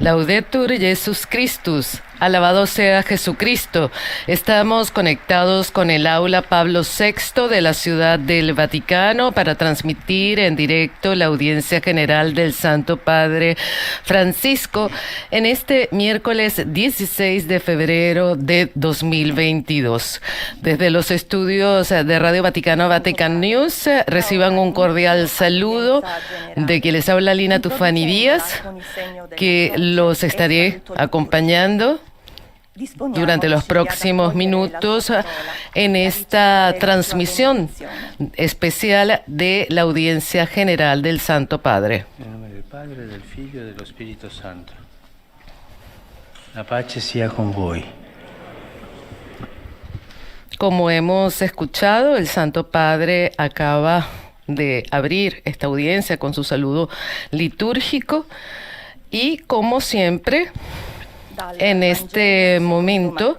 Laudetur Jesus Christus, alabado sea Jesucristo. Estamos conectados con el aula Pablo VI de la Ciudad del Vaticano para transmitir en directo la audiencia general del Santo Padre Francisco en este miércoles 16 de febrero de 2022. Desde los estudios de Radio Vaticano Vatican News reciban un cordial saludo de quien les habla Lina Tufani Díaz, que los estaré acompañando durante los próximos minutos en esta transmisión especial de la audiencia general del Santo Padre. En nombre del Padre, del Figlio y del Espíritu Santo. La pace sia con voi. Como hemos escuchado, el Santo Padre acaba de abrir esta audiencia con su saludo litúrgico y, como siempre, en este momento,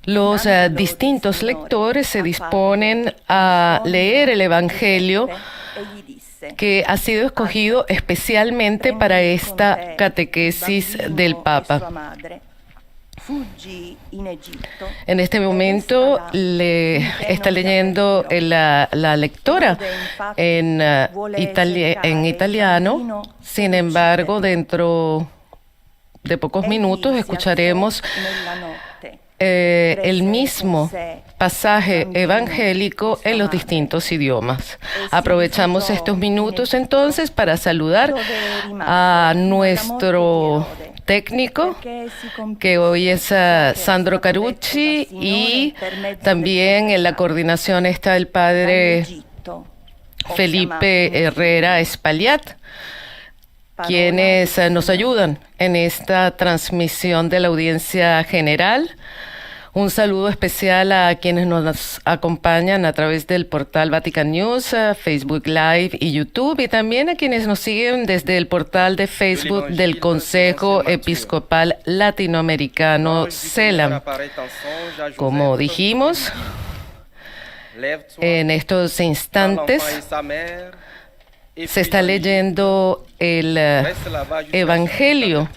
los distintos lectores se disponen a leer el Evangelio que ha sido escogido especialmente para esta catequesis del Papa. En este momento le está leyendo la lectora en italiano. Sin embargo, dentro de pocos minutos escucharemos el mismo pasaje evangélico en los distintos idiomas. Aprovechamos estos minutos entonces para saludar a nuestro técnico, que hoy es Sandro Carucci, y también en la coordinación está el padre Felipe Herrera Espaillat, quienes nos ayudan en esta transmisión de la audiencia general. Un saludo especial a quienes nos acompañan a través del portal Vatican News, Facebook Live y YouTube, y también a quienes nos siguen desde el portal de Facebook del Consejo Episcopal Latinoamericano CELAM. Como dijimos, en estos instantes se está leyendo el Evangelio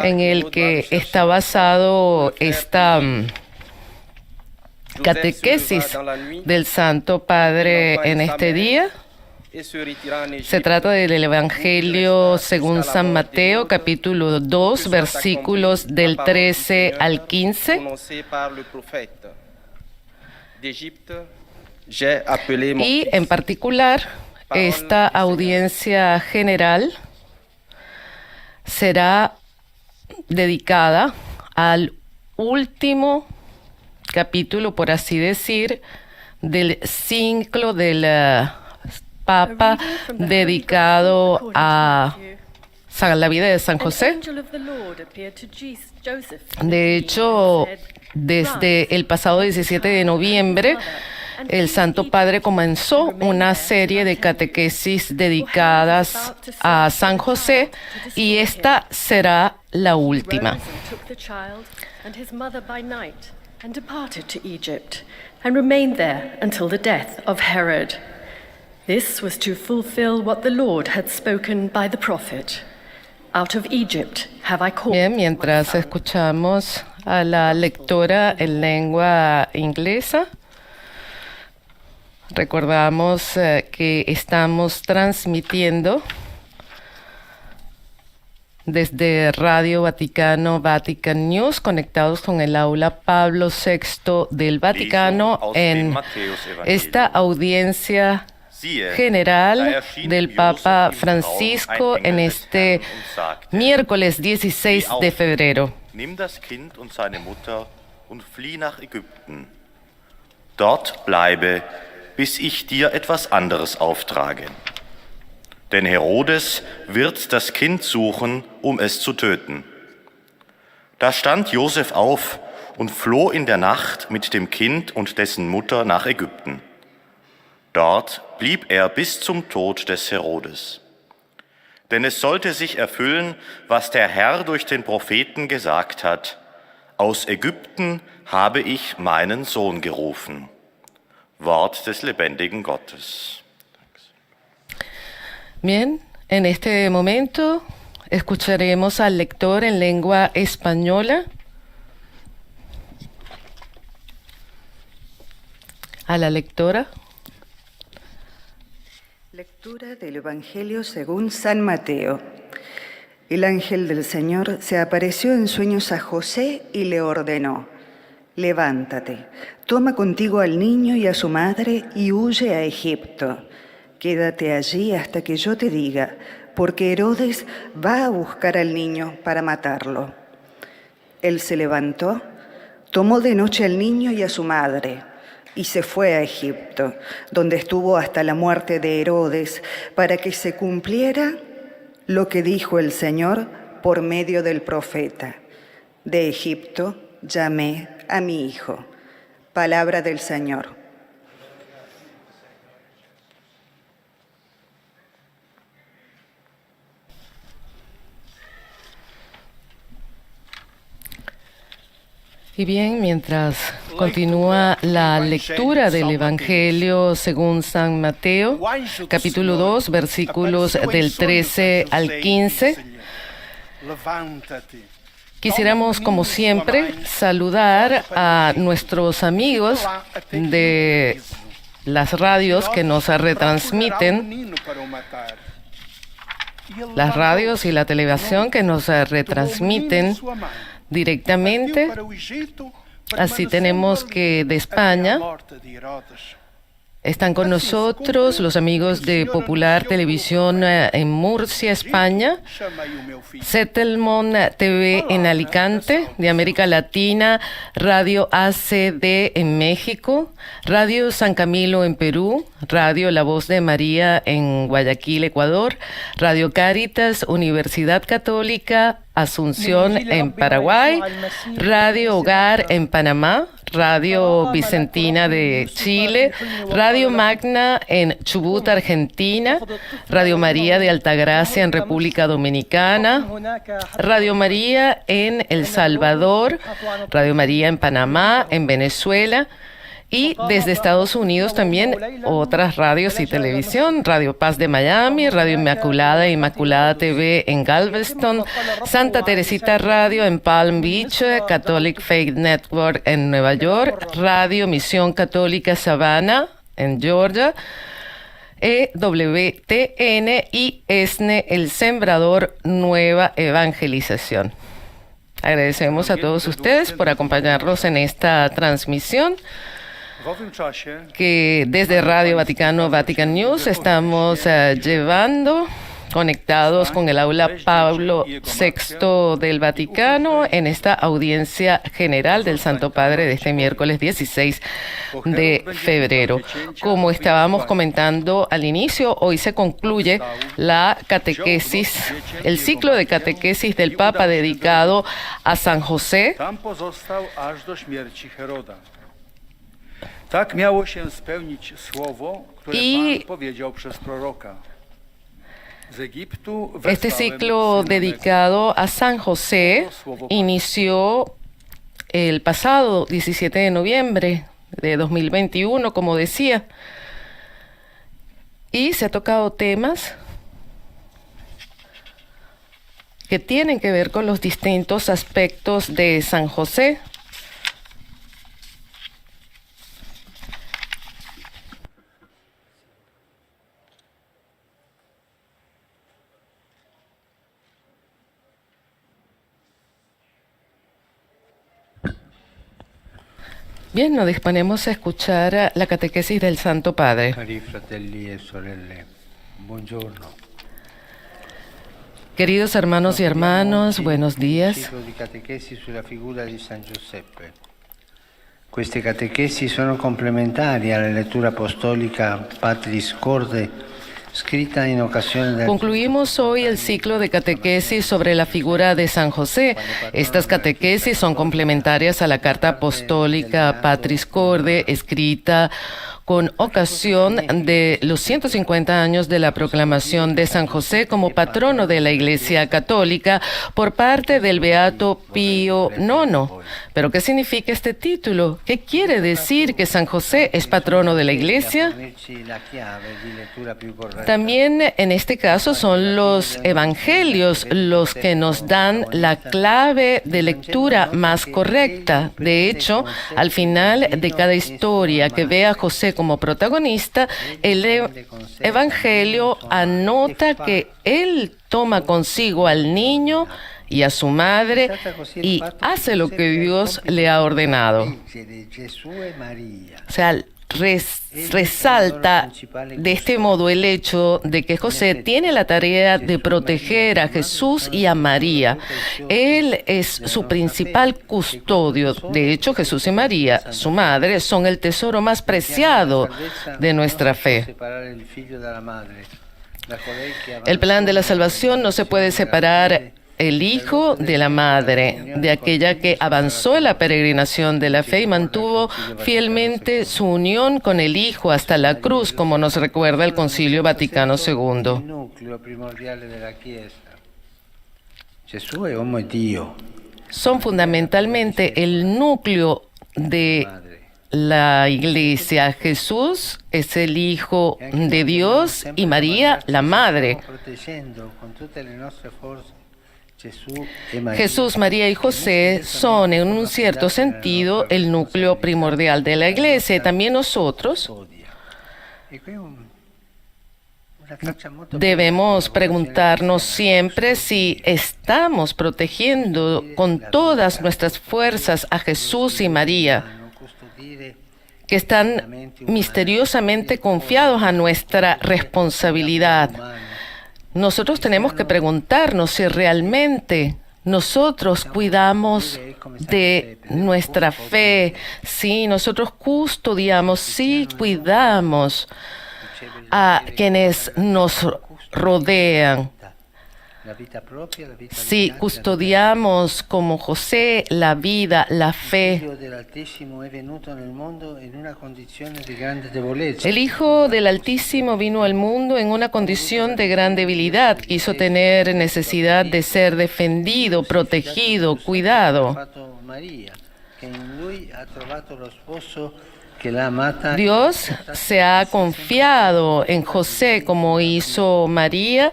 en el que está basado esta catequesis del Santo Padre en este día. Se trata del Evangelio según San Mateo, capítulo 2, versículos del 13 al 15. Y en particular, esta audiencia general será dedicada al último capítulo, por así decir, del ciclo del Papa dedicado a la vida de San José. De hecho, desde el pasado 17 de noviembre, el Santo Padre comenzó una serie de catequesis dedicadas a San José, y esta será la última. This was to fulfill what the Lord had spoken by the prophet. Out of Egypt have I called. Bien, mientras escuchamos a la lectora en lengua inglesa, recordamos que estamos transmitiendo desde Radio Vaticano Vatican News, conectados con el aula Pablo VI del Vaticano en esta audiencia general del Papa Francisco en este miércoles 16 de febrero. Nimm das Kind und seine Mutter und flieh nach Ägypten. Dort bleibe, bis ich dir etwas anderes auftrage. Denn Herodes wird das Kind suchen, um es zu töten. Da stand Josef auf und floh in der Nacht mit dem Kind und dessen Mutter nach Ägypten. Dort blieb er bis zum Tod des Herodes. Denn es sollte sich erfüllen, was der Herr durch den Propheten gesagt hat: Aus Ägypten habe ich meinen Sohn gerufen. Wort des lebendigen Gottes. Bien, en este momento escucharemos al lector en lengua española. A la lectora. Lectura del Evangelio según San Mateo. El ángel del Señor se apareció en sueños a José y le ordenó: levántate, toma contigo al niño y a su madre y huye a Egipto. Quédate allí hasta que yo te diga, porque Herodes va a buscar al niño para matarlo. Él se levantó, tomó de noche al niño y a su madre y se fue a Egipto, donde estuvo hasta la muerte de Herodes, para que se cumpliera lo que dijo el Señor por medio del profeta: de Egipto llamé a mi hijo. Palabra del Señor. Y bien, mientras continúa la lectura del Evangelio según San Mateo, capítulo 2, versículos del 13 al 15, quisiéramos, como siempre, saludar a nuestros amigos de las radios que nos retransmiten, las radios y la televisión que nos retransmiten directamente. Así tenemos que de España están con nosotros los amigos de Popular Televisión en Murcia, España, Settlemont TV en Alicante, de América Latina, Radio ACD en México, Radio San Camilo en Perú, Radio La Voz de María en Guayaquil, Ecuador, Radio Cáritas, Universidad Católica Asunción en Paraguay, Radio Hogar en Panamá, Radio Vicentina de Chile, Radio Magna en Chubut, Argentina, Radio María de Altagracia en República Dominicana, Radio María en El Salvador, Radio María en Panamá, en Venezuela, y desde Estados Unidos también otras radios y televisión: Radio Paz de Miami, Radio Inmaculada e Inmaculada TV en Galveston, Santa Teresita Radio en Palm Beach, Catholic Faith Network en Nueva York, Radio Misión Católica Savannah en Georgia, EWTN y ESNE El Sembrador Nueva Evangelización. Agradecemos a todos ustedes por acompañarnos en esta transmisión, que desde Radio Vaticano, Vatican News, estamos llevando, conectados con el aula Pablo VI del Vaticano, en esta audiencia general del Santo Padre de este miércoles 16 de febrero. Como estábamos comentando al inicio, hoy se concluye la catequesis, el ciclo de catequesis del Papa dedicado a San José. Tak miało się spełnić słowo, które Pan powiedział przez proroka. Z Egiptu Este ciclo dedicado a San José inició el pasado 17 de noviembre de 2021, como decía, y se ha tocado temas que tienen que ver con los distintos aspectos de San José. Bien, nos disponemos a escuchar la catequesis del Santo Padre. Cari fratelli e sorelle, buongiorno. Queridos hermanos y hermanas, buenos días. Ciclo di catechesi sulla figura di San Giuseppe. Queste catechesi sono complementari alla lettura apostolica Patris Corde, escrita en ocasión de... Concluimos hoy el ciclo de catequesis sobre la figura de San José. Estas catequesis son complementarias a la carta apostólica Patris Corde, escrita con ocasión de los 150 años de la proclamación de San José como patrono de la Iglesia Católica por parte del Beato Pío IX. ¿Pero qué significa este título? ¿Qué quiere decir que San José es patrono de la Iglesia? También en este caso son los evangelios los que nos dan la clave de lectura más correcta. De hecho, al final de cada historia que ve a José como protagonista, el evangelio anota que él toma consigo al niño y a su madre y hace lo que Dios le ha ordenado. O sea, resalta de este modo el hecho de que José tiene la tarea de proteger a Jesús y a María. Él es su principal custodio. De hecho, Jesús y María, su madre, son el tesoro más preciado de nuestra fe. El plan de la salvación no se puede separar el hijo de la madre, de aquella que avanzó en la peregrinación de la fe y mantuvo fielmente su unión con el hijo hasta la cruz, como nos recuerda el Concilio Vaticano II. Son fundamentalmente el núcleo de la Iglesia. Jesús es el Hijo de Dios y María la Madre. Jesús, María y José son en un cierto sentido el núcleo primordial de la Iglesia. Y también nosotros debemos preguntarnos siempre si estamos protegiendo con todas nuestras fuerzas a Jesús y María, que están misteriosamente confiados a nuestra responsabilidad. Nosotros tenemos que preguntarnos si realmente nosotros cuidamos de nuestra fe, si nosotros custodiamos, si cuidamos a quienes nos rodean. Si custodiamos como José la vida, la fe. El Hijo del Altísimo vino al mundo en una condición de gran debilidad. Quiso tener necesidad de ser defendido, protegido, cuidado. Dios se ha confiado en José como hizo María,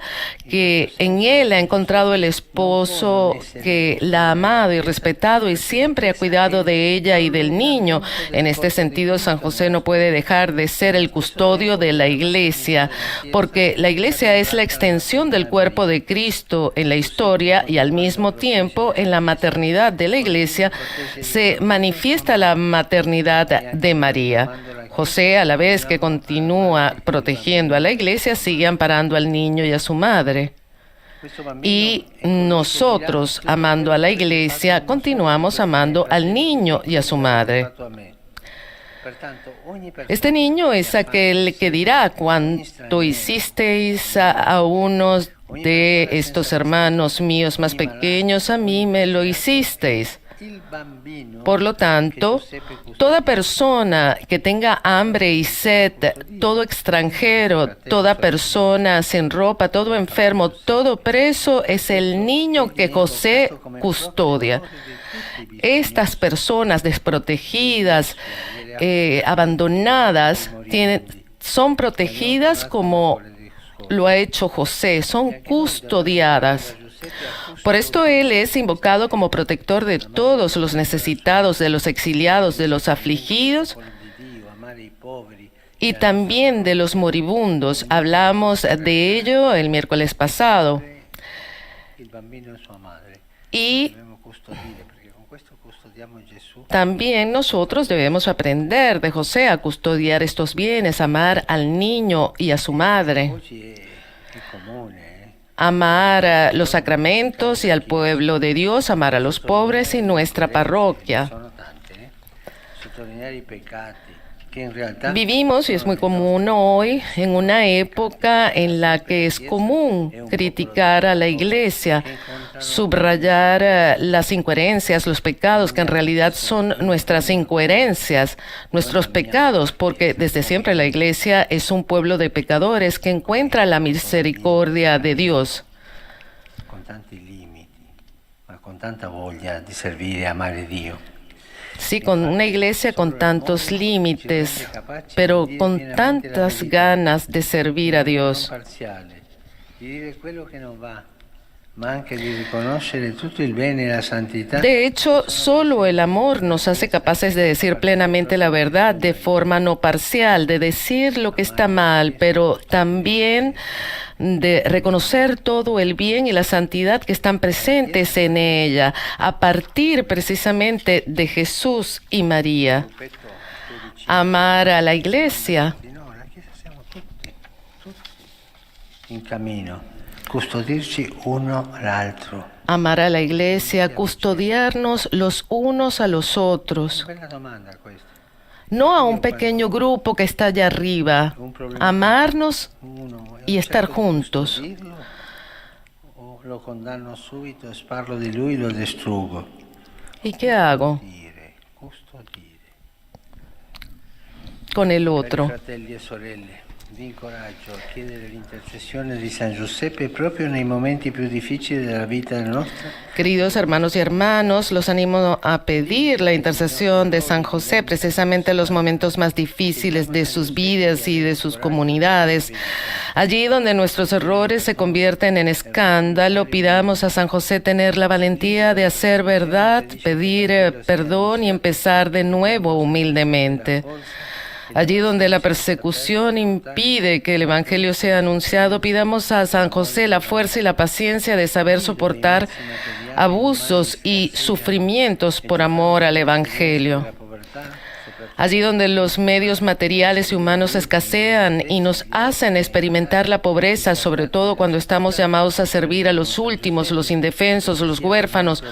que en él ha encontrado el esposo que la ha amado y respetado y siempre ha cuidado de ella y del niño. En este sentido, San José no puede dejar de ser el custodio de la Iglesia, porque la Iglesia es la extensión del cuerpo de Cristo en la historia y al mismo tiempo en la maternidad de la Iglesia se manifiesta la maternidad de María. José, a la vez que continúa protegiendo a la Iglesia, sigue amparando al niño y a su madre. Y nosotros, amando a la Iglesia, continuamos amando al niño y a su madre. Este niño es aquel que dirá: cuanto hicisteis a unos de estos hermanos míos más pequeños, a mí me lo hicisteis. Por lo tanto, toda persona que tenga hambre y sed, todo extranjero, toda persona sin ropa, todo enfermo, todo preso, es el niño que José custodia. Estas personas desprotegidas, abandonadas, son protegidas como lo ha hecho José, son custodiadas. Por esto él es invocado como protector de todos los necesitados, de los exiliados, de los afligidos y también de los moribundos. Hablamos de ello el miércoles pasado. Y también nosotros debemos aprender de José a custodiar estos bienes, amar al niño y a su madre, amar los sacramentos y al pueblo de Dios, amar a los pobres y nuestra parroquia. Vivimos, y es muy común hoy, en una época en la que es común criticar a la Iglesia, subrayar las incoherencias, los pecados, que en realidad son nuestras incoherencias, nuestros pecados, porque desde siempre la Iglesia es un pueblo de pecadores que encuentra la misericordia de Dios. Con tanti limiti, ma con tanta voglia di servire e amare Dio. Sí, con una iglesia con tantos límites, pero con tantas ganas de servir a Dios. De hecho, solo el amor nos hace capaces de decir plenamente la verdad de forma no parcial, de decir lo que está mal, pero también de reconocer todo el bien y la santidad que están presentes en ella, a partir precisamente de Jesús y María. Amar a la iglesia. In camino, custodirci uno all'altro. Amar a la iglesia, custodiarnos los unos a los otros. No a un pequeño grupo que está allá arriba. Amarnos y estar juntos. Lo condanno subito, parlo di lui, lo distruggo. ¿Y qué hago con el otro? Fratelli e sorelle, vi incoraggio a chiedere l'intercessione di San Giuseppe proprio nei momenti più difficili della vita nostra. Queridos hermanos y hermanos, los animo a pedir la intercesión de San José precisamente en los momentos más difíciles de sus vidas y de sus comunidades. Allí donde nuestros errores se convierten en escándalo, pidamos a San José tener la valentía de hacer verdad, pedir perdón y empezar de nuevo humildemente. Allí donde la persecución impide que el Evangelio sea anunciado, pidamos a San José la fuerza y la paciencia de saber soportar abusos y sufrimientos por amor al Evangelio. Allí donde los medios materiales y humanos escasean y nos hacen experimentar la pobreza, sobre todo cuando estamos llamados a servir a los últimos, los indefensos, los huérfanos,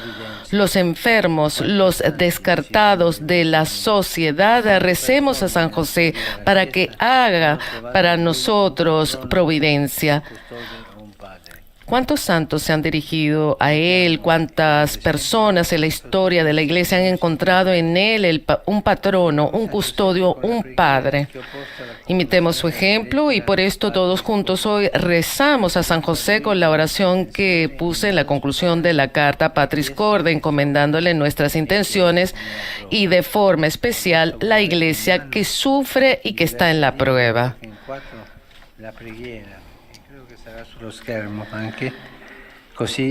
los enfermos, los descartados de la sociedad, recemos a San José para que haga para nosotros providencia. ¿Cuántos santos se han dirigido a él? ¿Cuántas personas en la historia de la Iglesia han encontrado en él un patrono, un custodio, un padre? Imitemos su ejemplo y por esto todos juntos hoy rezamos a San José con la oración que puse en la conclusión de la carta Patris Corde, encomendándole nuestras intenciones y de forma especial la Iglesia que sufre y que está en la prueba.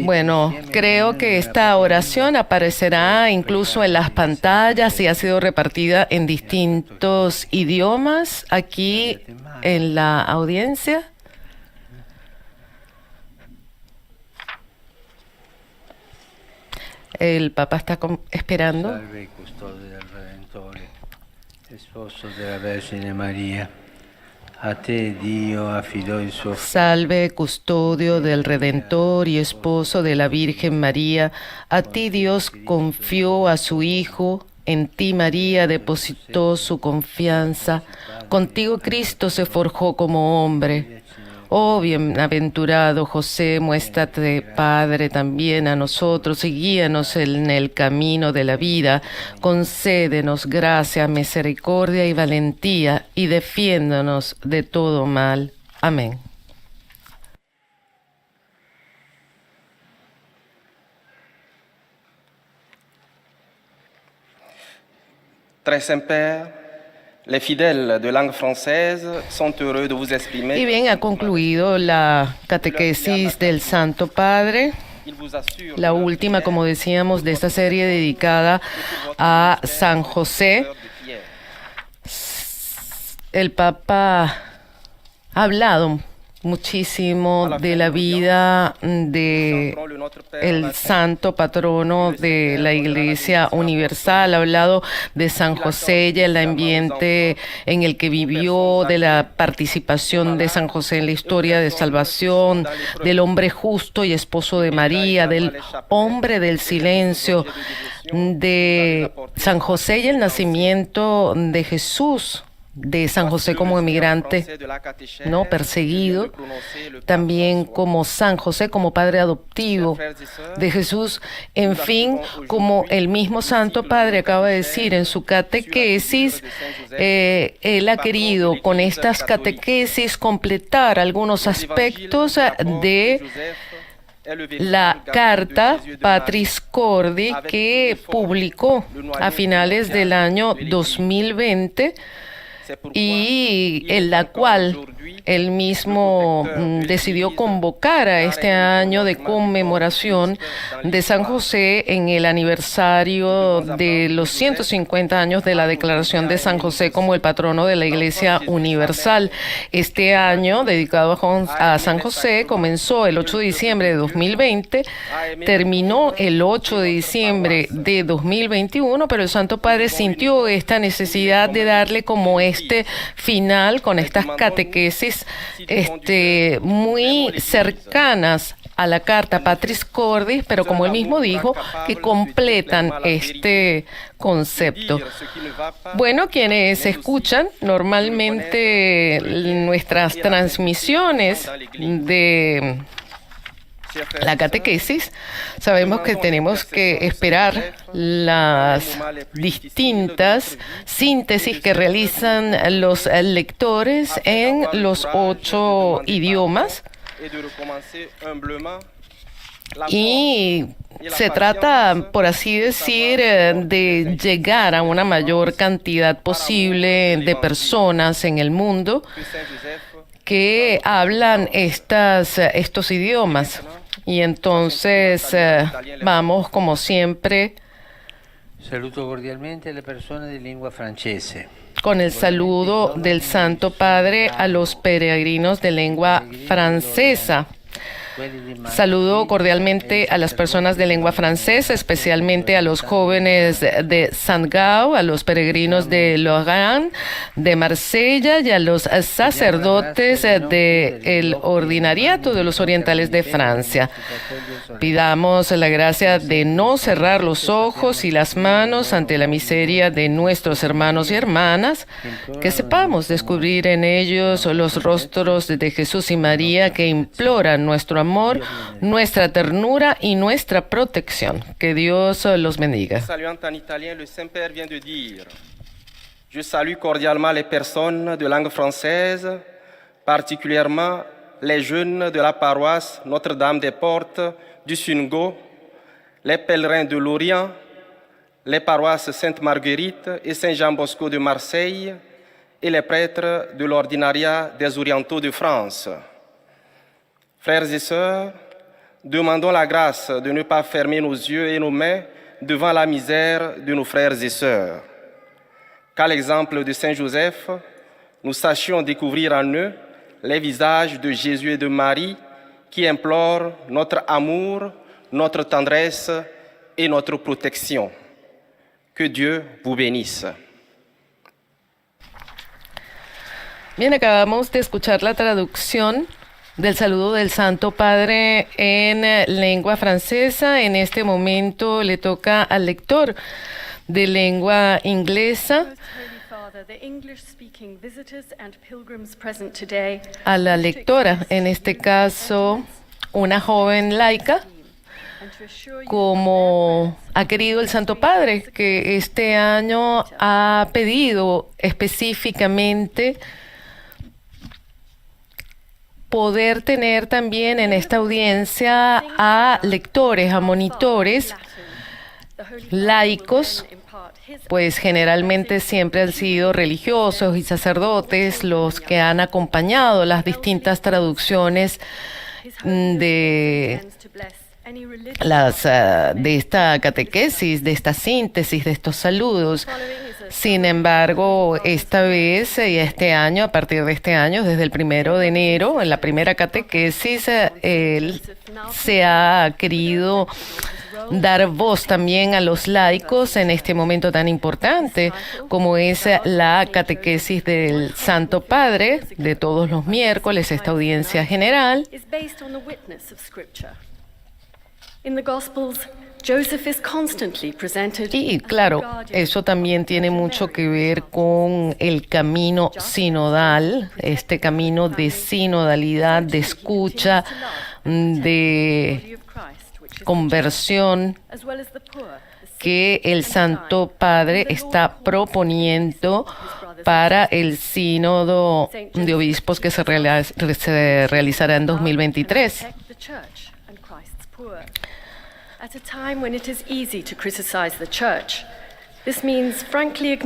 Bueno, creo que esta oración aparecerá incluso en las pantallas y ha sido repartida en distintos idiomas aquí en la audiencia. El Papa está esperando. Salve, custode del Redentore, esposo della Vergine Maria. A te Dio affidò il suo Salve, custodio del Redentor y esposo de la Virgen María. A ti Dios confió a su Hijo. En ti María depositó su confianza. Contigo Cristo se forjó como hombre. Oh bienaventurado José, muéstrate Padre también a nosotros y guíanos en el camino de la vida. Concédenos gracia, misericordia y valentía y defiéndonos de todo mal. Amén. Très Saint-Père, les fidèles de langue française sont heureux de vous exprimer. Y bien, ha concluido la catequesis del Santo Padre, la última, como decíamos, de esta serie dedicada a San José. El Papa ha hablado muchísimo de la vida de el santo patrono de la Iglesia Universal. Ha hablado de San José y el ambiente en el que vivió, de la participación de San José en la historia de salvación, del hombre justo y esposo de María, del hombre del silencio, de San José y el nacimiento de Jesús de San José como emigrante no perseguido, también como San José como padre adoptivo de Jesús, en fin, como el mismo Santo Padre acaba de decir en su catequesis, él ha querido con estas catequesis completar algunos aspectos de la carta Patris Corde que publicó a finales del año 2020 y en la cual él mismo decidió convocar a este año de conmemoración de San José en el aniversario de los 150 años de la declaración de San José como el patrono de la Iglesia Universal. Este año dedicado a San José comenzó el 8 de diciembre de 2020, terminó el 8 de diciembre de 2021, pero el Santo Padre sintió esta necesidad de darle como este final con estas catequesis muy cercanas a la carta Patris Corde, pero como él mismo dijo, que completan este concepto. Bueno, quienes escuchan normalmente nuestras transmisiones de la catequesis, sabemos que tenemos que esperar las distintas síntesis que realizan los lectores en los 8 idiomas. Y se trata, por así decir, de llegar a una mayor cantidad posible de personas en el mundo que hablan estos idiomas. Y entonces vamos, como siempre, Saluto cordialmente le persone di lingua francese. con el saludo del Santo Padre a los peregrinos de lengua francesa. Saludo cordialmente a las personas de lengua francesa, especialmente a los jóvenes de Saint-Gau, a los peregrinos de Lorraine, de Marsella y a los sacerdotes del ordinariato de los orientales de Francia. Pidamos la gracia de no cerrar los ojos y las manos ante la miseria de nuestros hermanos y hermanas, que sepamos descubrir en ellos los rostros de Jesús y María que imploran nuestro amor, nuestra ternura y nuestra protección. Que Dios los bendiga. Saluant en italien, le Saint-Père vient de dire: Je salue cordialement les personnes de langue française, particulièrement les jeunes de la paroisse Notre-Dame des Portes du Sungo, les pèlerins de Lorient, les paroisses Sainte-Marguerite et Saint-Jean-Bosco de Marseille et les prêtres de l'ordinariat des Orientaux de France. Frères et sœurs, demandons la grâce de ne pas fermer nos yeux et nos mains devant la misère de nos frères et sœurs. Qu'à l'exemple de Saint Joseph, nous sachions découvrir en eux les visages de Jésus et de Marie qui implorent notre amour, notre tendresse et notre protection. Que Dieu vous bénisse. Bien, acabamos de escuchar la traducción del saludo del Santo Padre en lengua francesa. En este momento le toca al lector de lengua inglesa, a la lectora, en este caso una joven laica, como ha querido el Santo Padre, que este año ha pedido específicamente poder tener también en esta audiencia a lectores, a monitores laicos, pues generalmente siempre han sido religiosos y sacerdotes los que han acompañado las distintas traducciones de esta catequesis, de esta síntesis, de estos saludos. Sin embargo, esta vez y este año, a partir de este año, desde el 1 de enero, en la primera catequesis, se ha querido dar voz también a los laicos en este momento tan importante como es la catequesis del Santo Padre de todos los miércoles, esta audiencia general. Joseph is constantly presented Y as the claro, guardian eso también tiene mucho que ver con el camino sinodal, este camino de sinodalidad, de escucha, de conversión que el Santo Padre está proponiendo para el sínodo de obispos que se realizará en 2023.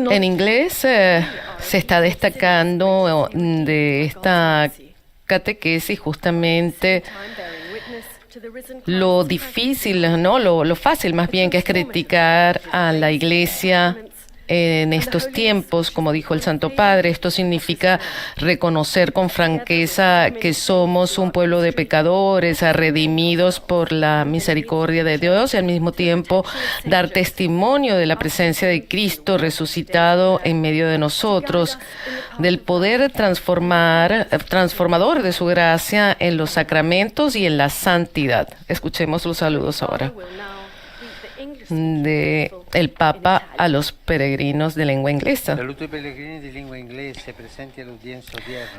En inglés se está destacando de esta catequesis justamente lo difícil, ¿no? Lo fácil más bien que es criticar a la Iglesia en estos tiempos, como dijo el Santo Padre. Esto significa reconocer con franqueza que somos un pueblo de pecadores, redimidos por la misericordia de Dios, y al mismo tiempo dar testimonio de la presencia de Cristo resucitado en medio de nosotros, del poder transformador de su gracia en los sacramentos y en la santidad. Escuchemos los saludos ahora de el Papa a los peregrinos de lengua inglesa.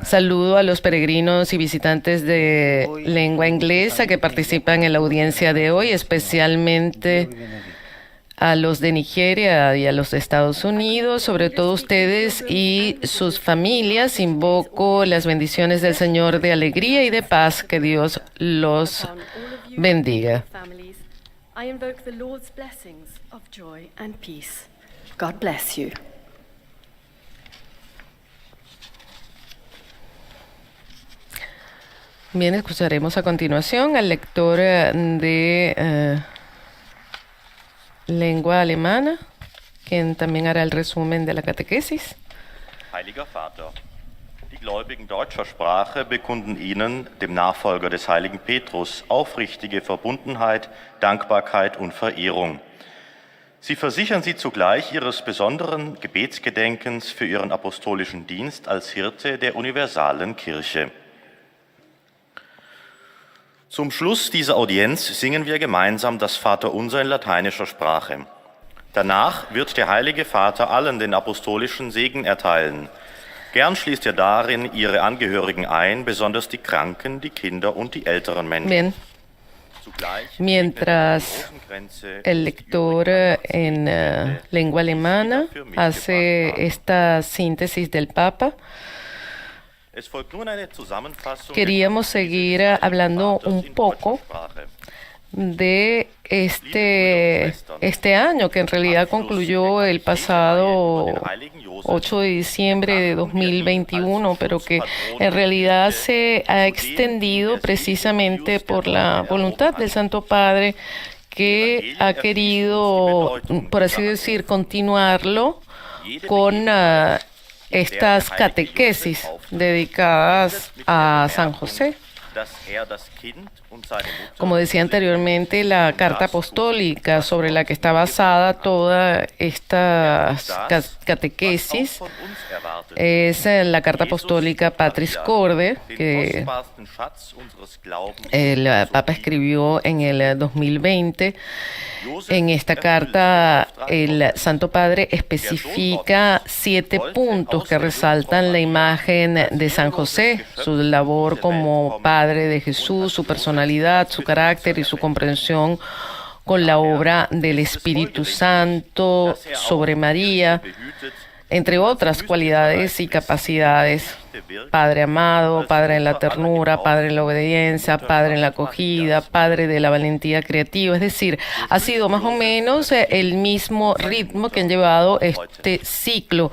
Saludo a los peregrinos y visitantes de lengua inglesa que participan en la audiencia de hoy, especialmente a los de Nigeria y a los de Estados Unidos, sobre todo ustedes y sus familias. Invoco las bendiciones del Señor de alegría y de paz. Que Dios los bendiga. I invoke the Lord's blessings of joy and peace. God bless you. Bien, escucharemos a continuación al lector de lengua alemana, quien también hará el resumen de la catequesis. Heiliger Vater, die Gläubigen deutscher Sprache bekunden Ihnen, dem Nachfolger des heiligen Petrus, aufrichtige Verbundenheit, Dankbarkeit und Verehrung. Sie versichern Sie zugleich Ihres besonderen Gebetsgedenkens für Ihren apostolischen Dienst als Hirte der universalen Kirche. Zum Schluss dieser Audienz singen wir gemeinsam das Vaterunser in lateinischer Sprache. Danach wird der Heilige Vater allen den apostolischen Segen erteilen. Gern schließt er darin Ihre Angehörigen ein, besonders die Kranken, die Kinder und die älteren Menschen. Bien. Mientras el lector en lengua alemana hace esta síntesis del Papa, queríamos seguir hablando un poco de este año, que en realidad concluyó el pasado 8 de diciembre de 2021, pero que en realidad se ha extendido precisamente por la voluntad del Santo Padre, que ha querido, por así decir, continuarlo con estas catequesis dedicadas a San José. Como decía anteriormente, la carta apostólica sobre la que está basada toda esta catequesis es la carta apostólica Patris Corde, que el Papa escribió en el 2020. En esta carta, el Santo Padre especifica 7 puntos que resaltan la imagen de San José, su labor como Padre de Jesús, su personalidad, su carácter y su comprensión con la obra del Espíritu Santo sobre María, entre otras cualidades y capacidades. Padre amado, Padre en la ternura, Padre en la obediencia, Padre en la acogida, Padre de la valentía creativa. Es decir, ha sido más o menos el mismo ritmo que han llevado este ciclo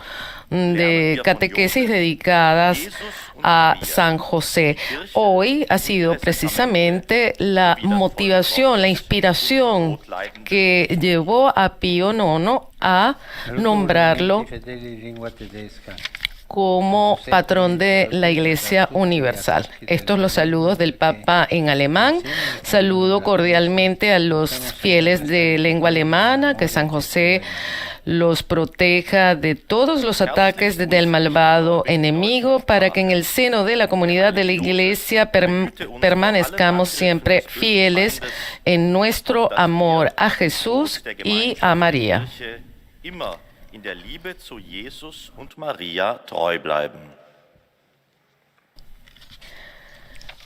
de catequesis dedicadas a San José. Hoy ha sido precisamente la motivación, la inspiración que llevó a Pío IX a nombrarlo como patrón de la Iglesia Universal. Estos los saludos del Papa en alemán. Saludo cordialmente a los fieles de lengua alemana, que San José los proteja de todos los ataques del malvado enemigo, para que en el seno de la comunidad de la Iglesia permanezcamos siempre fieles en nuestro amor a Jesús y a María. Immer in der Liebe zu Jesus und Maria treu bleiben.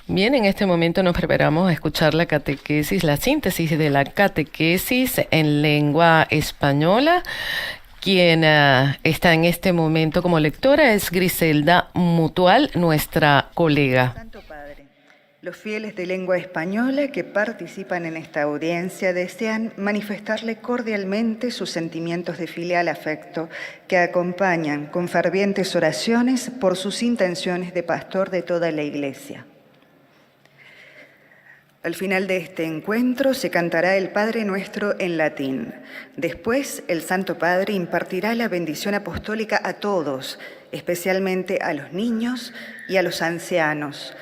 Bien, en este momento nos preparamos a escuchar la catequesis, la síntesis de la catequesis en lengua española. Quien está en este momento como lectora es Griselda Mutual, nuestra colega. Santo Padre, los fieles de lengua española que participan en esta audiencia desean manifestarle cordialmente sus sentimientos de filial afecto que acompañan con fervientes oraciones por sus intenciones de pastor de toda la Iglesia. Al final de este encuentro se cantará el Padre Nuestro en latín. Después, el Santo Padre impartirá la bendición apostólica a todos, especialmente a los niños y a los ancianos,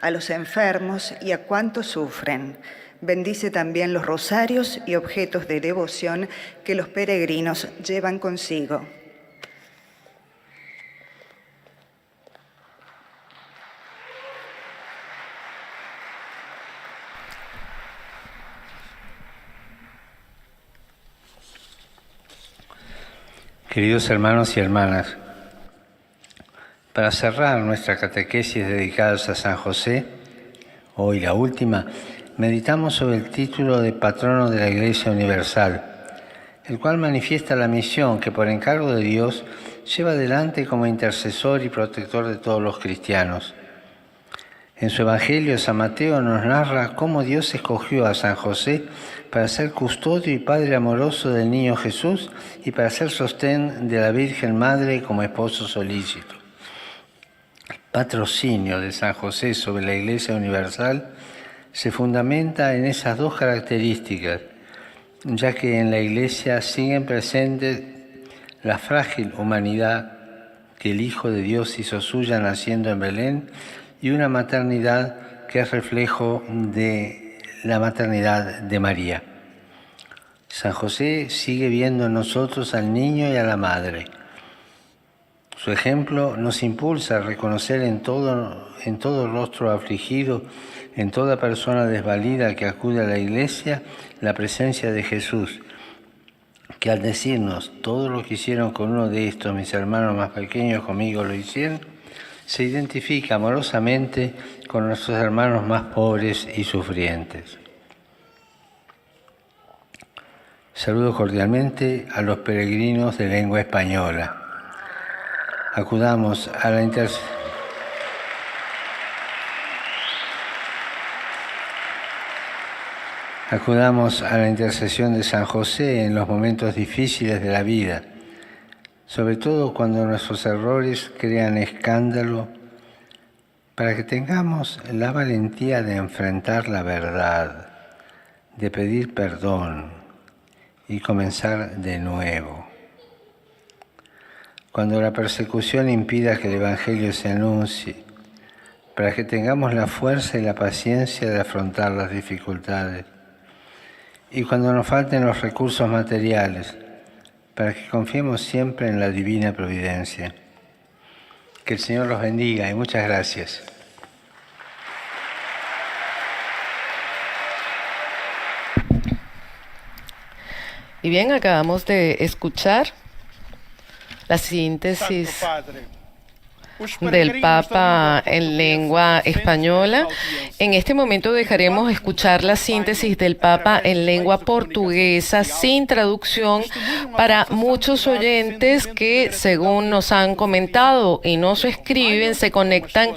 a los enfermos y a cuantos sufren. Bendice también los rosarios y objetos de devoción que los peregrinos llevan consigo. Queridos hermanos y hermanas, para cerrar nuestra catequesis dedicadas a San José, hoy la última, meditamos sobre el título de patrono de la Iglesia Universal, el cual manifiesta la misión que por encargo de Dios lleva adelante como intercesor y protector de todos los cristianos. En su Evangelio, San Mateo nos narra cómo Dios escogió a San José para ser custodio y padre amoroso del niño Jesús y para ser sostén de la Virgen Madre como esposo solícito. El patrocinio de San José sobre la Iglesia Universal se fundamenta en esas dos características, ya que en la Iglesia siguen presentes la frágil humanidad que el Hijo de Dios hizo suya naciendo en Belén y una maternidad que es reflejo de la maternidad de María. San José sigue viendo en nosotros al niño y a la madre. Su ejemplo nos impulsa a reconocer en todo rostro afligido, en toda persona desvalida que acude a la Iglesia, la presencia de Jesús, que al decirnos todo lo que hicieron con uno de estos, mis hermanos más pequeños, conmigo lo hicieron, se identifica amorosamente con nuestros hermanos más pobres y sufrientes. Saludo cordialmente a los peregrinos de lengua española. Acudamos a la intercesión de San José en los momentos difíciles de la vida, sobre todo cuando nuestros errores crean escándalo, para que tengamos la valentía de enfrentar la verdad, de pedir perdón y comenzar de nuevo. Cuando la persecución impida que el Evangelio se anuncie, para que tengamos la fuerza y la paciencia de afrontar las dificultades. Y cuando nos falten los recursos materiales, para que confiemos siempre en la divina providencia. Que el Señor los bendiga y muchas gracias. Y bien, acabamos de escuchar la síntesis del Papa en lengua española. En este momento dejaremos escuchar la síntesis del Papa en lengua portuguesa sin traducción para muchos oyentes que, según nos han comentado y nos escriben, se conectan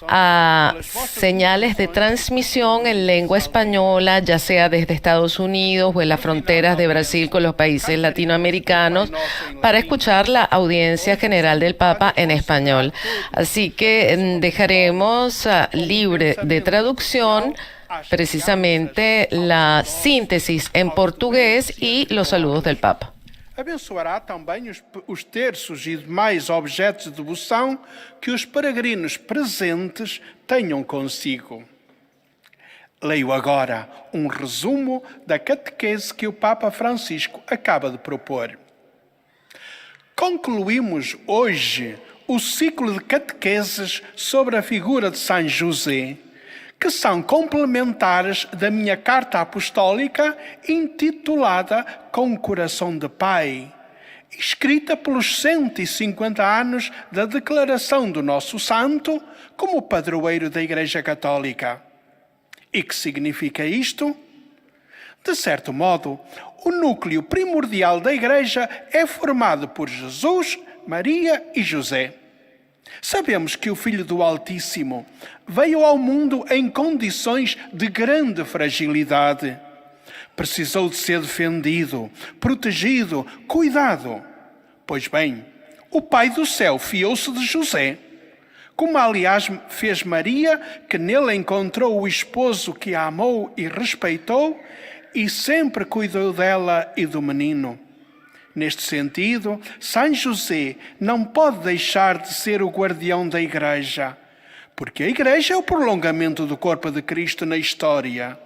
a señales de transmisión en lengua española, ya sea desde Estados Unidos o en las fronteras de Brasil con los países latinoamericanos, para escuchar la audiencia general del Papa en español. Así que dejaremos libre de traducción precisamente la síntesis en portugués y los saludos del Papa. Abençoará também os terços e demais objetos de devoção que os peregrinos presentes tenham consigo. Leio agora resumo da catequese que o Papa Francisco acaba de propor. Concluímos hoje o ciclo de catequeses sobre a figura de São José, que são complementares da minha carta apostólica intitulada Com o Coração de Pai, escrita pelos 150 anos da declaração do nosso santo como padroeiro da Igreja Católica. E que significa isto? De certo modo, o núcleo primordial da Igreja é formado por Jesus, Maria e José. Sabemos que o Filho do Altíssimo veio ao mundo em condições de grande fragilidade. Precisou de ser defendido, protegido, cuidado. Pois bem, o Pai do Céu fiou-se de José, como aliás fez Maria, que nele encontrou o esposo que a amou e respeitou e sempre cuidou dela e do menino. Neste sentido, São José não pode deixar de ser o guardião da Igreja, porque a Igreja é o prolongamento do corpo de Cristo na história.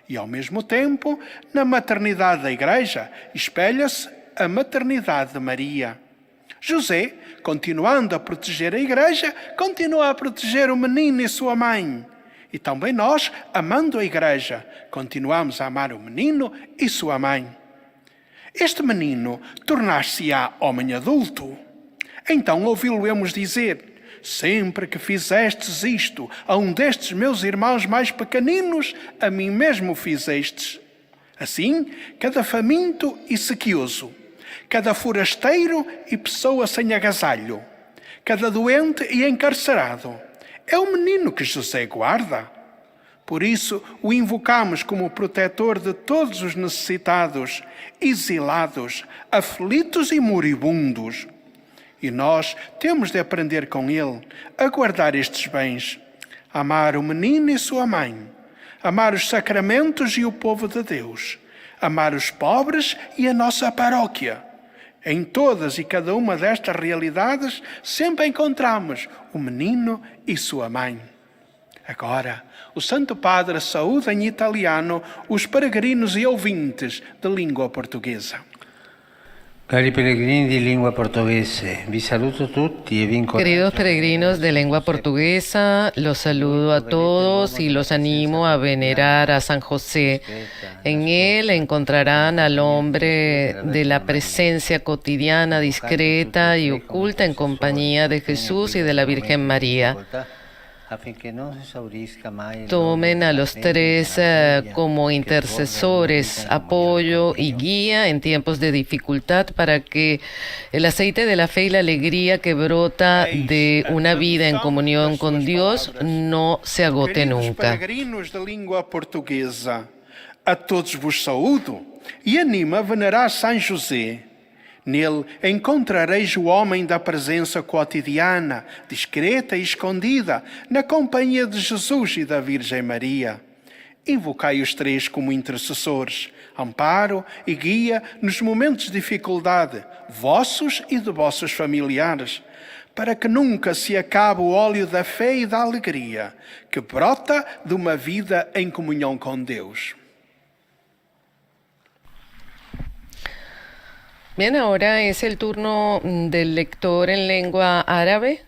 E, ao mesmo tempo, na maternidade da Igreja, espelha-se a maternidade de Maria. José, continuando a proteger a Igreja, continua a proteger o menino e sua mãe. E também nós, amando a Igreja, continuamos a amar o menino e sua mãe. Este menino tornar-se-á homem adulto. Então ouvi-lo-emos dizer: sempre que fizestes isto a um destes meus irmãos mais pequeninos, a mim mesmo fizestes. Assim, cada faminto e sequioso, cada forasteiro e pessoa sem agasalho, cada doente e encarcerado, é o menino que José guarda. Por isso, o invocamos como protetor de todos os necessitados, exilados, aflitos e moribundos. E nós temos de aprender com ele a guardar estes bens, amar o menino e sua mãe, amar os sacramentos e o povo de Deus, amar os pobres e a nossa paróquia. Em todas e cada uma destas realidades, sempre encontramos o menino e sua mãe. Agora, o Santo Padre saúda em italiano os peregrinos e ouvintes de língua portuguesa. Cari pellegrini di lingua portoghese, vi saluto tutti e vi incoraggio. Queridos peregrinos de lengua portuguesa, los saludo a todos y los animo a venerar a San José. En él encontrarán al hombre de la presencia cotidiana, discreta y oculta en compañía de Jesús y de la Virgen María. Tomen a los tres como intercesores, apoyo y guía en tiempos de dificultad para que el aceite de la fe y la alegría que brota de una vida en comunión con Dios no se agote nunca. Peregrinos de língua portuguesa, a todos vos saúdo e animo a venerar São José. Nele encontrareis o homem da presença cotidiana, discreta e escondida, na companhia de Jesus e da Virgem Maria. Invocai os três como intercessores, amparo e guia nos momentos de dificuldade, vossos e de vossos familiares, para que nunca se acabe o óleo da fé e da alegria, que brota de uma vida em comunhão com Deus. Bien, ahora es el turno del lector en lengua árabe,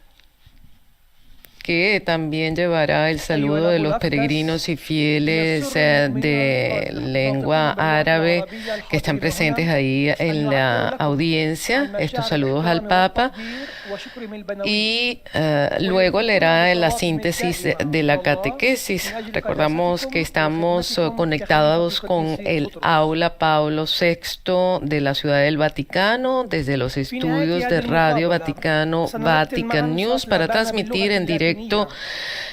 que también llevará el saludo de los peregrinos y fieles de lengua árabe que están presentes ahí en la audiencia. Estos saludos al Papa. Y luego leerá la síntesis de la catequesis. Recordamos que estamos conectados con el aula Pablo VI de la Ciudad del Vaticano, desde los estudios de Radio Vaticano, Vatican News, para transmitir en directo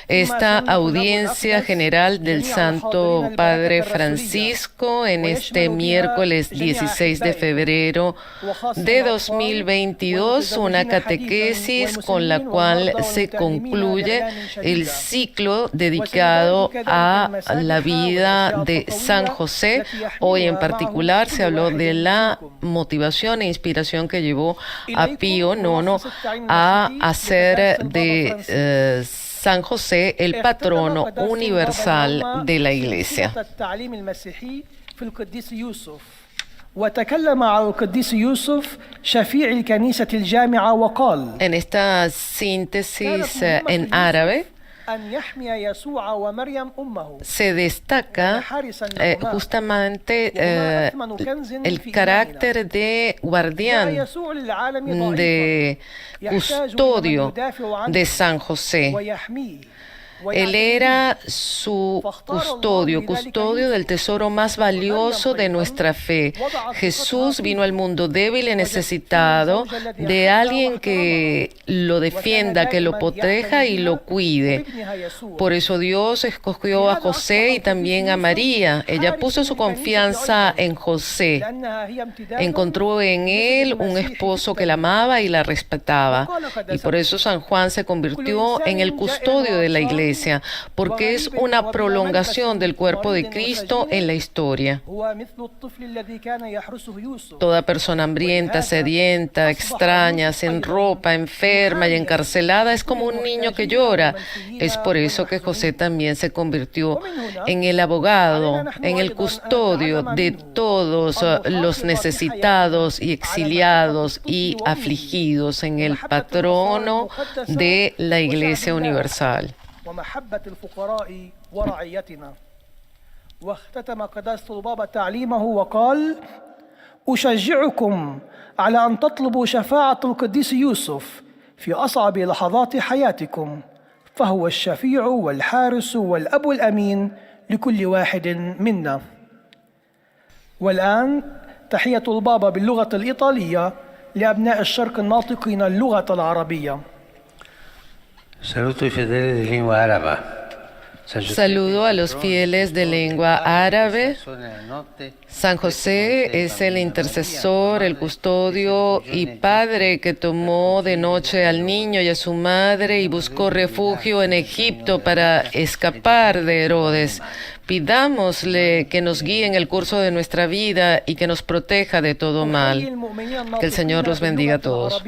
esta audiencia general del Santo Padre Francisco en este miércoles 16 de febrero de 2022, una catequesis con la cual se concluye el ciclo dedicado a la vida de San José. Hoy en particular se habló de la motivación e inspiración que llevó a Pío IX a hacer de San José el patrono universal de la Iglesia. وتكلم على القديس يوسف شفيع الكنيسة الجامعة وقال En esta síntesis en árabe أن يحمي يسوع ومريم أمه se destaca justamente el carácter de guardián, يسوع للعالم de ضعيفا custodio de San José. ويحميه Él era su custodio del tesoro más valioso de nuestra fe. Jesús vino al mundo débil y necesitado de alguien que lo defienda, que lo proteja y lo cuide. Por eso Dios escogió a José y también a María. Ella puso su confianza en José. Encontró en él un esposo que la amaba y la respetaba. Y por eso San Juan se convirtió en el custodio de la iglesia, porque es una prolongación del cuerpo de Cristo en la historia. Toda persona hambrienta, sedienta, extraña, sin ropa, enferma y encarcelada es como un niño que llora. Es por eso que José también se convirtió en el abogado, en el custodio de todos los necesitados y exiliados y afligidos, en el patrono de la Iglesia Universal. ومحبة الفقراء ورعيتنا. واختتم قداسة البابا تعليمه وقال: أشجعكم على أن تطلبوا شفاعة القديس يوسف في أصعب لحظات حياتكم، فهو الشفيع والحارس والأب الأمين لكل واحد منا. والآن تحية البابا باللغة الإيطالية لأبناء الشرق الناطقين اللغة العربية. Saluto i fedeli di lingua araba. Saludo a los fieles de lengua árabe. San José es el intercesor, el custodio y padre que tomó de noche al niño y a su madre y buscó refugio en Egipto para escapar de Herodes. Pidámosle que nos guíe en el curso de nuestra vida y que nos proteja de todo mal. Que el Señor los bendiga a todos.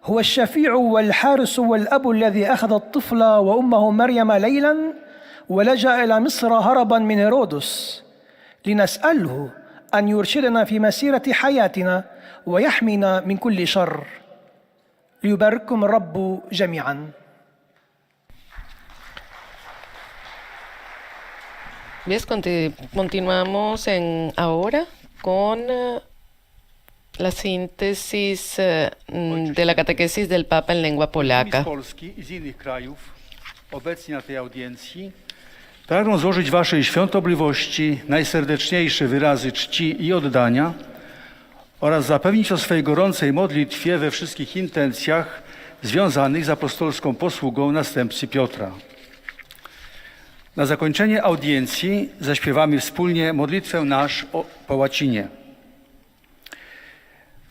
هو الشفيع والحارس والأب الذي أخذ الطفل وأمه مريم ليلا ولجأ إلى مصر هربا من هيرودس لنسأله أن يرشدنا في مسيرة حياتنا ويحمينا من كل شر. ليبارككم الرب جميعا. Bien, continuamos ahora con la síntesis de la catequesis del Papa en lengua polaca. Obecni na tej audiencji pragnę złożyć Waszej świątobliwości najserdeczniejsze wyrazy czci i oddania oraz zapewnić o swej gorącej modlitwie we wszystkich intencjach związanych z apostolską posługą następcy Piotra. Na zakończenie audiencji zaśpiewamy wspólnie modlitwę nasz po łacinie.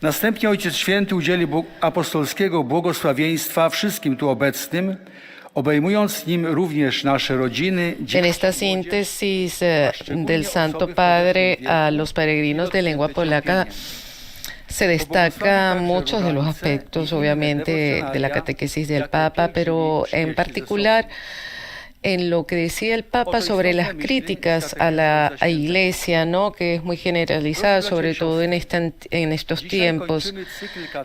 Następnie Ojciec Święty udzieli apostolskiego błogosławieństwa wszystkim tu obecnym, obejmując nim również nasze rodziny. En esta síntesis del Santo Padre a los peregrinos de lengua polaca se destaca muchos de los aspectos, obviamente, de la catequesis del Papa, pero en particular en lo que decía el Papa sobre las críticas a la Iglesia, ¿no?, que es muy generalizada, sobre todo en estos tiempos.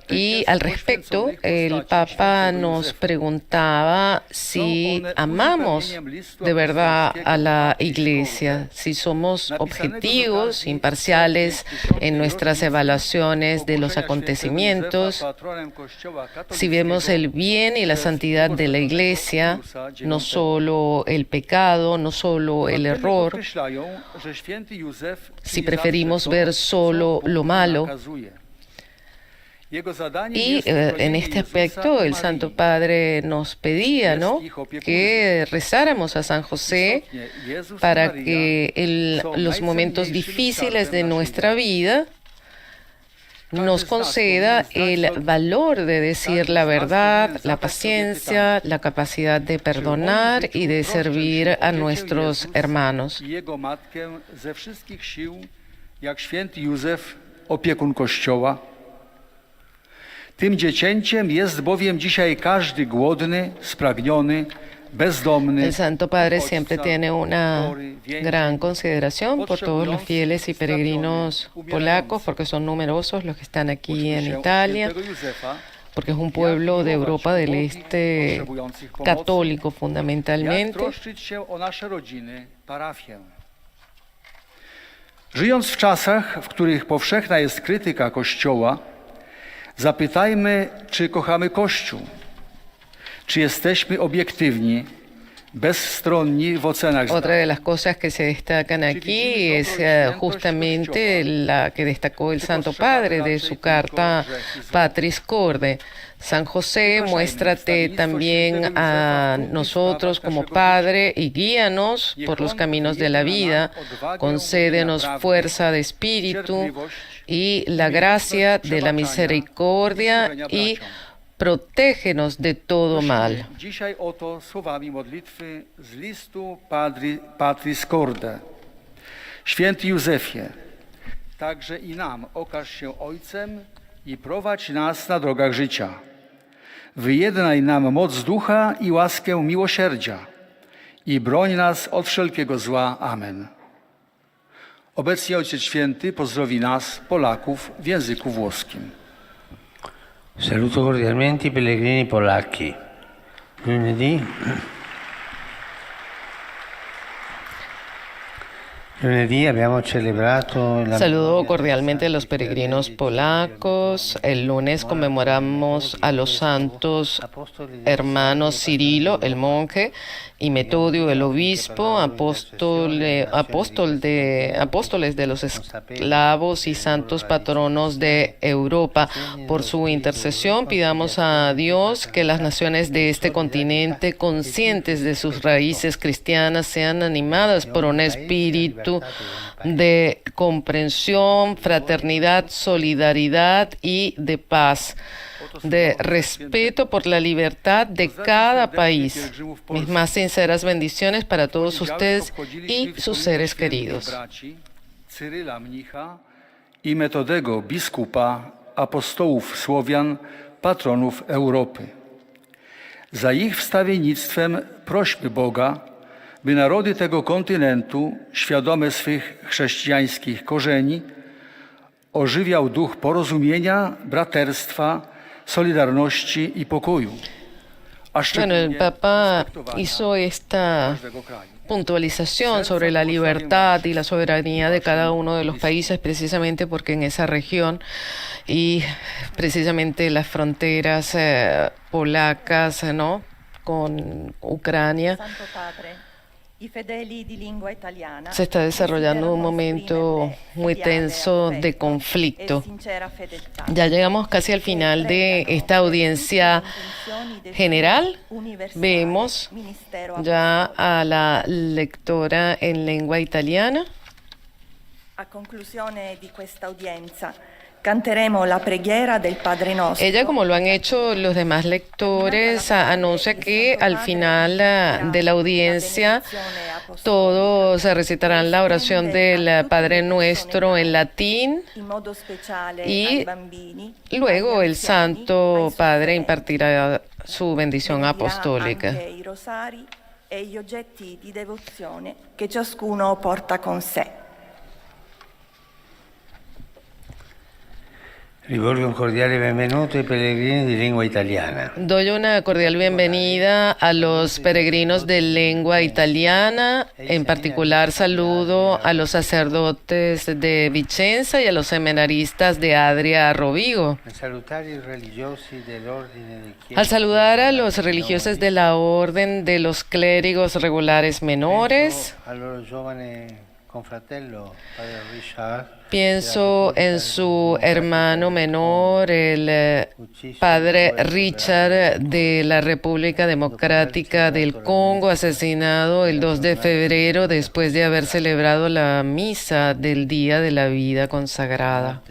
Y al respecto, el Papa nos preguntaba si amamos de verdad a la Iglesia, si somos objetivos, imparciales en nuestras evaluaciones de los acontecimientos, si vemos el bien y la santidad de la Iglesia, no solo el pecado, no solo el error, si preferimos ver solo lo malo. Y en este aspecto el Santo Padre nos pedía, ¿no?, que rezáramos a San José para que los momentos difíciles de nuestra vida nos conceda el valor de decir la verdad, la paciencia, la capacidad de perdonar y de servir a nuestros hermanos. Tym dziecięciem jest bowiem dzisiaj każdy głodny, spragniony, El Santo Padre siempre tiene una gran consideración por todos los fieles y peregrinos polacos, porque son numerosos los que están aquí en Italia, porque es un pueblo de Europa del Este católico fundamentalmente. Żyjąc w czasach, w których powszechna jest krytyka Kościoła, zapytajmy, czy kochamy Kościół, czy jesteśmy obiektywni, bezstronni w ocenach. Otra de las cosas que se destacan aquí es justamente la que destacó el Santo Padre de su carta Patris Corde. San José, muéstrate también a nosotros como Padre y guíanos por los caminos de la vida, concédenos fuerza de espíritu y la gracia de la misericordia y protégenos de todo mal. Dzisiaj oto słowami modlitwy z listu Patris Corde. Święty Józefie, także i nam okaż się Ojcem i prowadź nas na drogach życia. Wyjednaj nam moc ducha i łaskę miłosierdzia i broń nas od wszelkiego zła. Amen. Obecnie Ojciec Święty pozdrowi nas, Polaków, w języku włoskim. Saluto cordialmente i pellegrini polacchi. Lunedì abbiamo celebrato la... Saludo cordialmente a los peregrinos polacos. El lunes conmemoramos a los santos hermanos Cirilo, el monje, y Metodio, el obispo, apóstoles de los esclavos y santos patronos de Europa. Por su intercesión pidamos a Dios que las naciones de este continente, conscientes de sus raíces cristianas, sean animadas por un espíritu de comprensión, fraternidad, solidaridad y de paz, de respeto por la libertad de cada país. Mis más sinceras bendiciones para todos ustedes y sus seres queridos. Cyryla mnicha i Metodego biskupa, apostołów Słowian, patronów Europy. Za ich wstawiennictwem prośmy Boga, by narody tego kontynentu, świadome swych chrześcijańskich korzeni, ożywiał duch porozumienia, braterstwa, solidarności i pokoju. Bueno, el Papa hizo esta puntualización sobre la libertad y la soberanía de cada uno de los países, precisamente porque en esa región y precisamente las fronteras polacas, ¿no?, con Ucrania, se está desarrollando un momento muy tenso de conflicto. Ya llegamos casi al final de esta audiencia general. Vemos ya a la lectora en lengua italiana. A conclusione di questa udienza canteremo la preghiera del Padre Nostro. Ella, como lo han hecho los demás lectores, anuncia que al final de la audiencia todos recitarán la oración del Padre Nuestro en latín y luego el Santo Padre impartirá su bendición apostólica. I rosari e gli oggetti di devozione che ciascuno porta con sé. Rivolgo un cordiale benvenuto ai pellegrini di lingua italiana. Doy una cordial bienvenida a los peregrinos de lengua italiana. En particular saludo a los sacerdotes de Vicenza y a los seminaristas de Adria Rovigo. Al saludar a los religiosos de la Orden de los Clérigos Regulares Menores, pienso en su hermano menor, el padre Richard de la República Democrática del Congo, asesinado el 2 de febrero después de haber celebrado la misa del Día de la Vida Consagrada.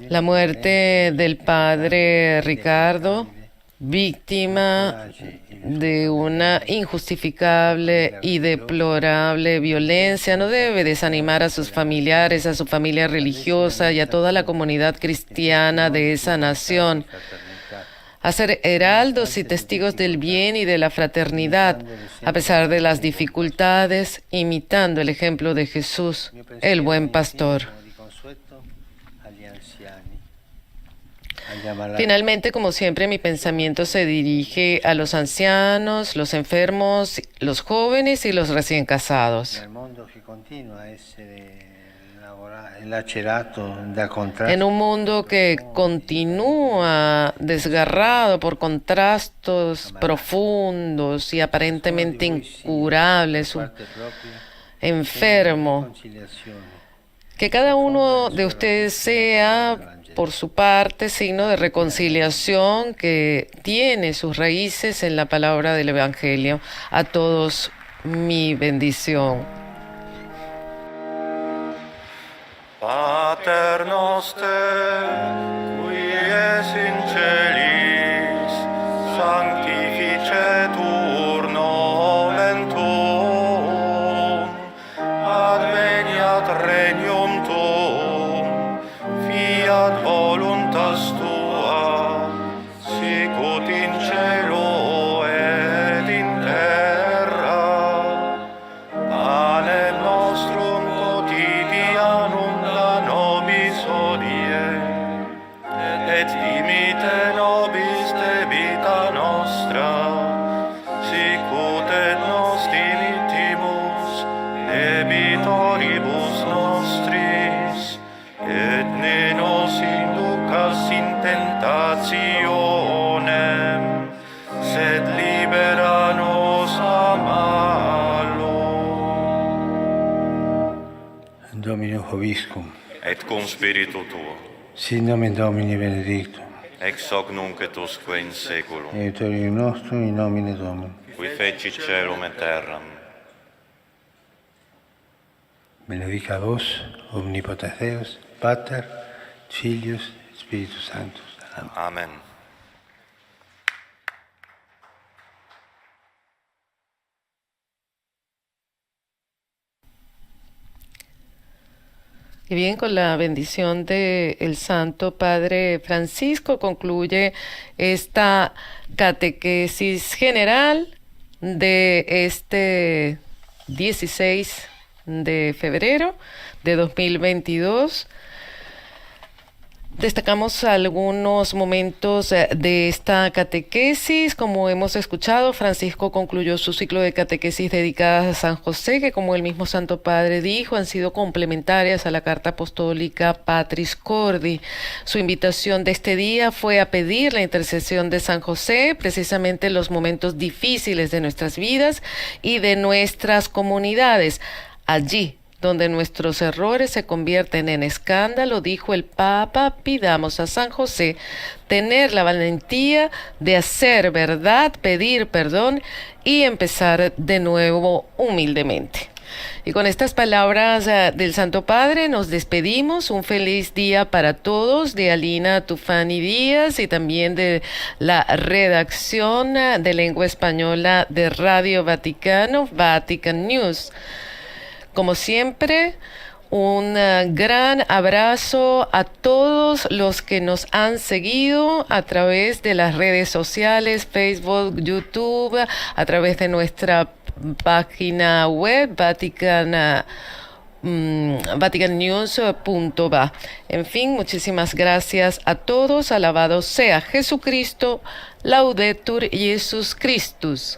La muerte del padre Ricardo, víctima de una injustificable y deplorable violencia, no debe desanimar a sus familiares, a su familia religiosa y a toda la comunidad cristiana de esa nación. a ser heraldos y testigos del bien y de la fraternidad, a pesar de las dificultades, imitando el ejemplo de Jesús, el buen pastor. Finalmente, como siempre, mi pensamiento se dirige a los ancianos, los enfermos, los jóvenes y los recién casados. En un mundo que continúa desgarrado por contrastes profundos y aparentemente incurables, enfermo, que cada uno de ustedes sea, por su parte, signo de reconciliación que tiene sus raíces en la palabra del Evangelio. A todos mi bendición. Pater noster, qui es in celis, sanctificetur nomen tuum, adveniat regnum tuum, fiat voluntas tua, sicut in cielo et in terra. Panem nostrum quotidianum et dimite nobis debita nostra, sicut et nos dimittimus debitoribus nostris, et ne nos inducas in tentationem, sed libera nos a malo. Domino Hoviscum. Et cum spiritu tuo. Sin nomen Domini benedictum. Ex hoc nunc et usque in saeculum. Aiutorium nostrum in nomine Domini. Qui feci caelum et terram. Benedica vos, omnipotens Deus, Pater, Filius, Spiritus Sanctus. Amen. Amen. Y bien, con la bendición del Santo Padre Francisco concluye esta catequesis general de este 16 de febrero de 2022. Destacamos algunos momentos de esta catequesis. Como hemos escuchado, Francisco concluyó su ciclo de catequesis dedicadas a San José, que, como el mismo Santo Padre dijo, han sido complementarias a la carta apostólica Patris Corde. Su invitación de este día fue a pedir la intercesión de San José, precisamente en los momentos difíciles de nuestras vidas y de nuestras comunidades. Allí donde nuestros errores se convierten en escándalo, dijo el Papa, pidamos a San José tener la valentía de hacer verdad, pedir perdón y empezar de nuevo humildemente. Y con estas palabras del Santo Padre nos despedimos. Un feliz día para todos, de Alina Tufani Díaz y también de la redacción de lengua española de Radio Vaticano, Vatican News. Como siempre, un gran abrazo a todos los que nos han seguido a través de las redes sociales, Facebook, YouTube, a través de nuestra página web, vaticannews.va. En fin, muchísimas gracias a todos. Alabado sea Jesucristo. Laudetur Jesus Christus.